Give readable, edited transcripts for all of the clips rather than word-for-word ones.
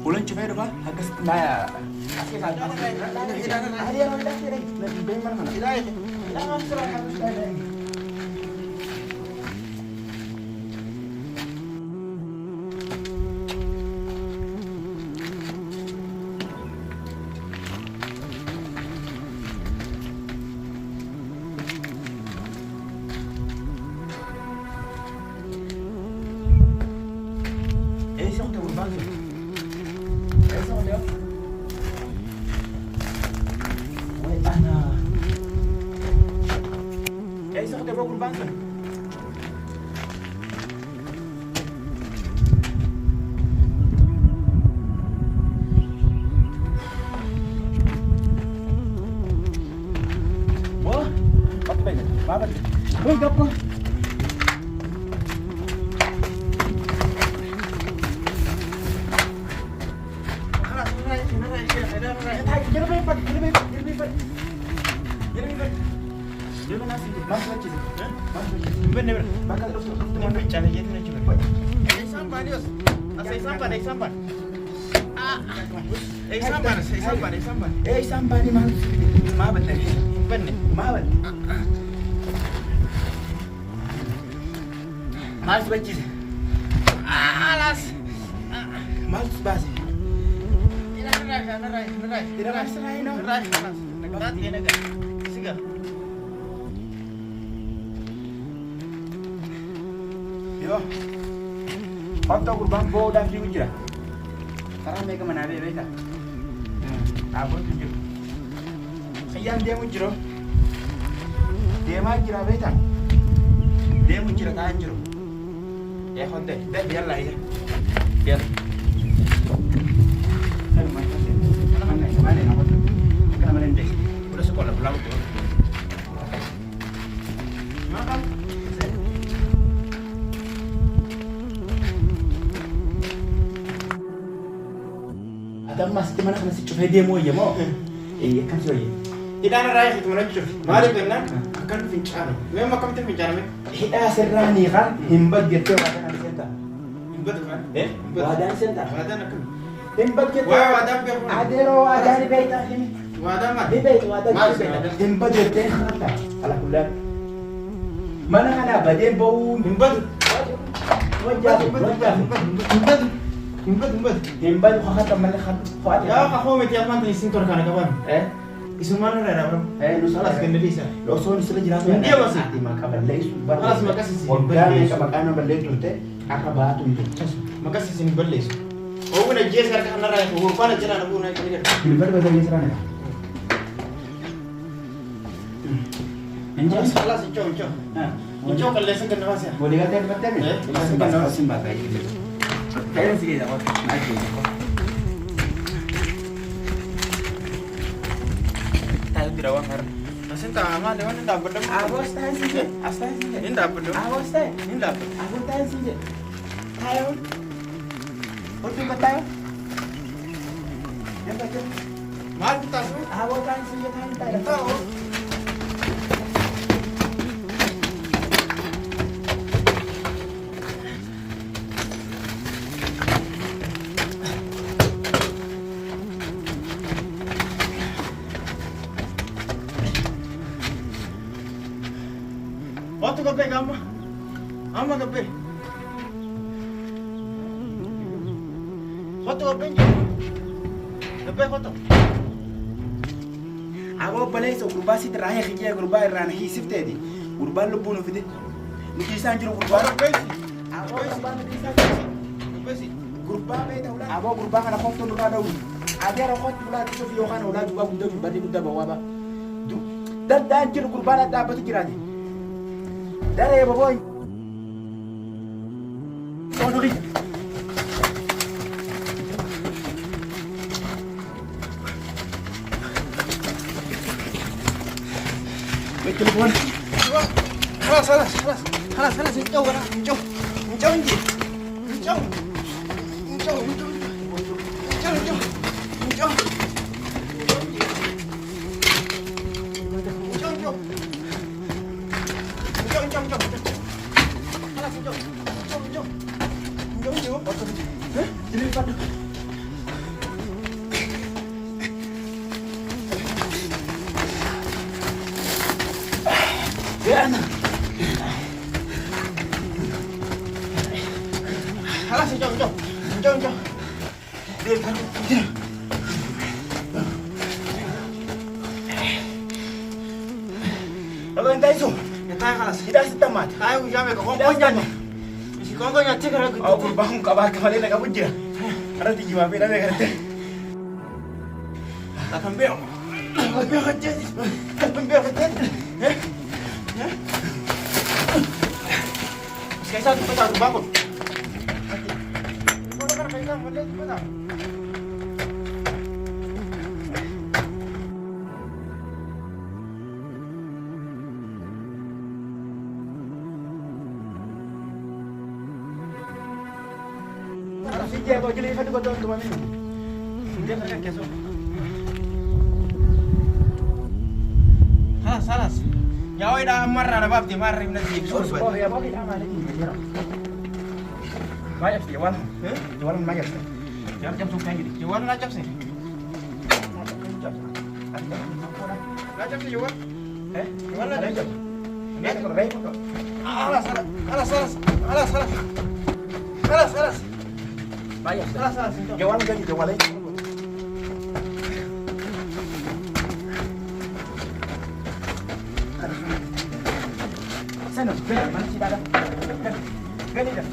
Ulan cuma apa? Agak naya. Males bajis. Alas. Males basi. Tidak serai no. Negat dia negat. Siga. Yo. Waktu kurban bawa dah di ujira. Sekarang mereka mana ada mereka? Abang tunjuk. Sayang dia mujiro. Dia mah kira beta. Dia mujira kan jiro. Ya konten, biarlah ya. Biar. Ayo macam ni. Mana nama tu? Kenapa ni dek? Udah sekolah pulang tu. Makan. Ada mas di mana masih cuci dia mau ya mau? Kan sih. Tidak ada raya itu mana cuci. Mari benar. Akan fincan. Memang kamu tu fincan. Hida serani kan himbat gitu kan ada senta. Himbat kan? Wadan senta. Wadan aku. Himbat gitu. Wadan biar. Adero wadan di bait ini. Wadan mah. Di bait wadan di bait. Himbat gitu kan. Alah kulat. Mana kan apa dia bau himbat. Wajah himbat kok teman kan. Ya kau mesti apa nih sintor kan kawan? Isu mana ada bro? Lu salah sekali bisa. Lo soal istilah jelas. Dia masih. Di makabar lesu. Alas makasih sih. Organ yang kemakan berlesu teh. Apa batu itu? Makasih sini berlesu. Oh udah jes karena karena raya. Oh pada jalan aku naik lagi. Gimana bahasa jes rana? Enjoy. Salah sih cowok. Cowok kalau lesu kan apa sih? Boleh kata betul ni? Lesu kan apa sih bahasa ini? Kalian sih dah. Naik. Dirawang har. Asin tama lewan ndak bedem. Awas tahan sih. Astai sih. Ini ndak bedem. Awas tahan. Ini ndak bedem. Aku tahan sih. Tayo. Oke ka tayo. Yan ka. Mal kita su. Awas tahan sih tahan tayo. Tayo. Waktu kape kamu, ama kape. Foto benjo. Lebih foto. Awal balai so gurbaa si terakhir kerja gurbaa irraan hisip tadi. Gurbaa lu bunuh fide. Mungkin sanjur gurbaa. Awal gurbaa mungkin sanjur. Gurbaa beda ulah. Awal gurbaa kana foto lu ada ulah. Ada rokok ulah tu video kan ulah juga bunda badi bunda bawa ba. Dan anjir gurbaa ada apa tu kira ni? Dari ya boy. Oh dulu. Telepon. Salah. Jom. Dia baru. Kalau entah itu, entah kalas. Tidak setamat. Tahu jamnya kau kongkonya. Si kongkonya cekar aku. Aku bangun kabar kembali nak kabut je. Ada tinggi apa dah mereka. Akan biar. Biar kerja. Sekali satu kita bangun. Dia bawa jadi satu botol untuk minum. Dia nak keso. Salas. Jauh dah marah dah bab di marah ini nanti. Oh ya bagi aman ini. Banyak sih jual. Jual banyak sih. Jam suka gini. Jual macam sih. Macam sih jual. Jual macam. Ini tu baik kok. Alas. Banyak. Salah. Jual jadi jual lagi. Sana, mana sih ada? Gani dah.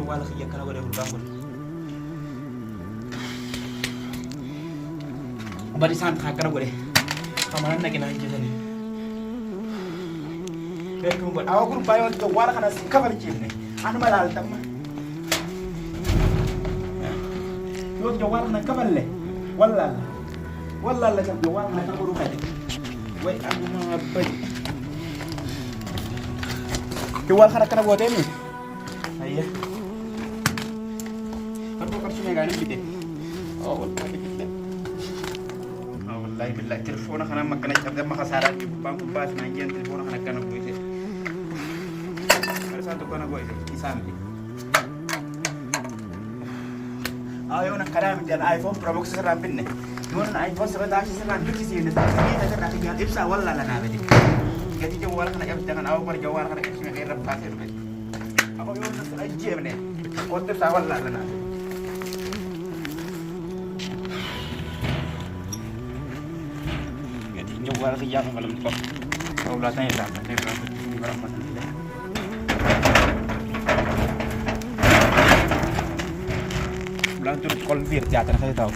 Wala kerja kalau gue udah bangun. Bari sant hakar gue deh. Kamaran nak kena aja tadi. Betul buat awak guru bayon tu wala kana cover chip ni. Anu malal tamma. Yo jawar na cover le. Wala la jam jawar na cover kade. Wai aku mah apa? Jawar kana buat ini. Ayah. Gani gitu. Oh wallahi billahi telephone kana makana cabda makasara di bangku pas nangian telephone kana kana gue sih. Ada satu kana gue sih isambi. Ayo nak kada minta iPhone Pro Max serampin nih. Nuan iPhone 17 serampin sih ini. Ini tak nak tinggal ibsa walla la nabe. Jadi jawar kana jangan awak par jawar kana kisah kayak rap kasir. Aku yo nak aja nih. Kotor sawal la nabe. Jual kerja kalau lupa. Kau belakangnya tak ada berapa macam ni. Belang turut konfir teater saya tahu.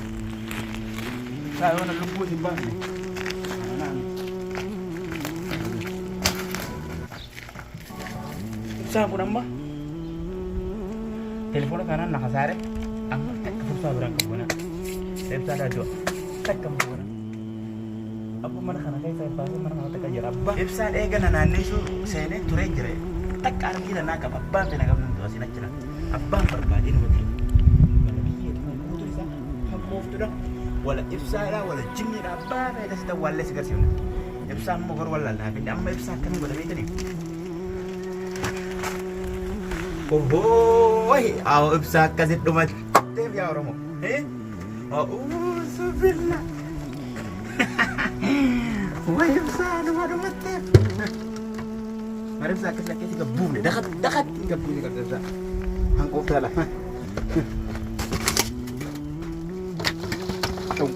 Saya mana lupa di bas ni. Saya pun nambah. Telepon kanan nak kasar. Amma tak susah berangkat mana. Saya ada dua. Tak kamu. Apa mana kana kai sai baso mana kana taka jarabba ibsan gana nanne su sene ture jire tak argi na ka babba te na gamnu to sina jira abba barbadin wati wala biye ma kutu sa hamof to da wala ibsala wala jinni da abba na da sta wala sigar sina ibsan mo gor wala na bin amma ibsan kan goda mai tani oh aw ibsan kazit dumat te yaa Oromoo. Auzubillah. Waa ibsaa nama dhumatteef. Mara ibsaa akkas lakkeetti gabbuufne dakat gabbuufne qabda. Hanqooftaa lama. Tun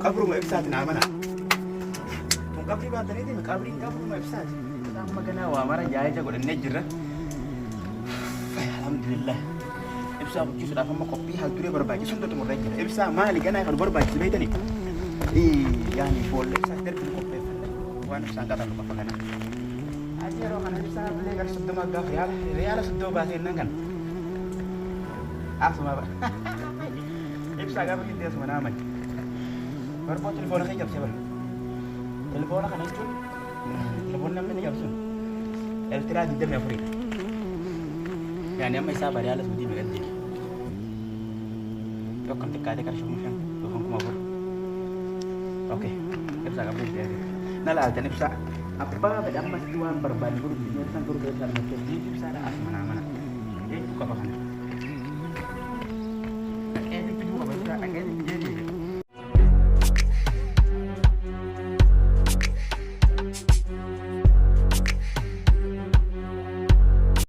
qabruma ibsaati naa mana. Tun qabrii baataniiti qabriin qabruma ibsaati. Amma ganaa waa mara jaaja godhannee jirra. Alhamdulillah. Ibsaa buqqisuudhaaf amma qophii haal duree barbaachisu hundatu murree jira. Ibsaa maali ganaa kan barbaachisu beektanii? Yaani boolla ibsaa darbii qopheeffatan waan ibsaan qaban qofa kana. Ati yeroo kana ibsaa bilee gara 30 gaafa reyaala 30 baasee nan kan. Asuma bara. Ibsaa gaafa qindees mana amani. Barboo telefoona kee cabsee bara. Telefoona kana jechuun telefoon namni ni cabsu. Eltiraa 24. Yani amma isaa bari haala suutii meeqatti. Yookaan xiqqaatee qarshii mushan yookaan kuma bor. Oke, ibsaa qabu ibsaa. Na laaltan ibsaa. Abbaa badhammas waan barbaadu gurguruu ibsaan gurguruu ibsaan makkee ibsaadha as mana mana. Qaba kana.